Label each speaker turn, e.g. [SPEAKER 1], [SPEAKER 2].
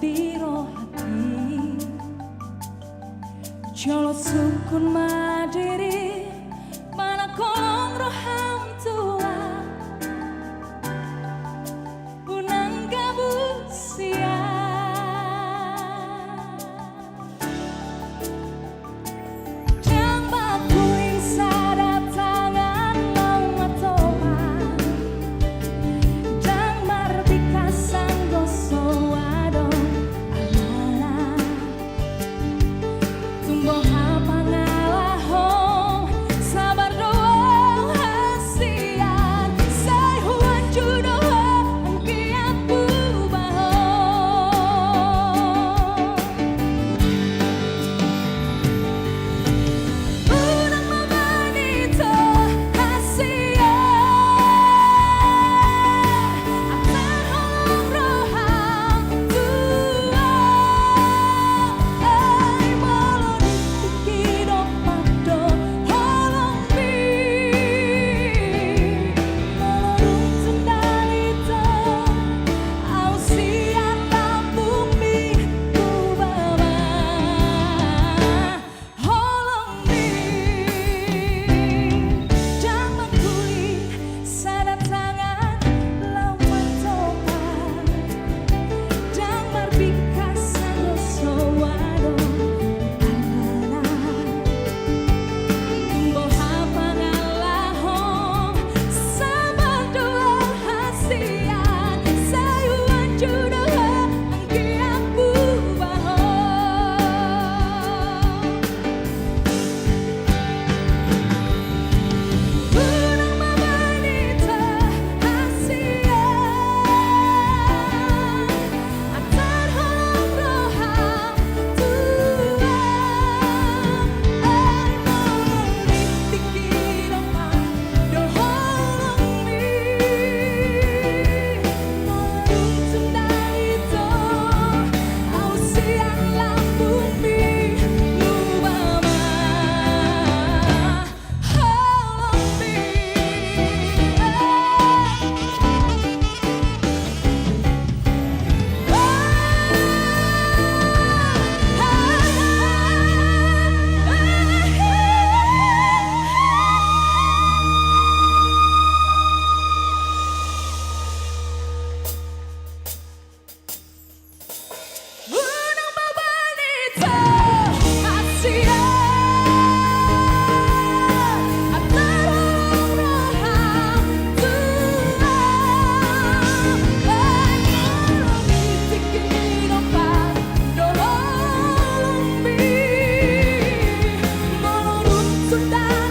[SPEAKER 1] biro hati Jolo sukun madiri Mana kolong roham tua Unang gabusia Jang bakuing sada tangan lama toa Jang marbika sanggo soado alala Tumbuh apa ngalahong sabar doang hasian Say huan judoh angkiat bubahong Unang mamanito hasian Akan holong rohang tua Ay molon tikido pado holong bi Molorung sendalito Ausian lambung mi kubaba Holong bi Jangan kuli sada tangan lawan topa Jang marbika sanggo soado alala Tumbuh apa ngalahong sabar doa hasian Sayuan judoh angkiat bubahong Unang mamanita hasian Atar holong rohang tua Ay molon tikido pado holong mi Molorung sendalito Ausian lambung mi kubaba Holong mi Unang mamanito hasian Atar holong rohang tua Ay molon tikido pado holong mi Molorung sundalito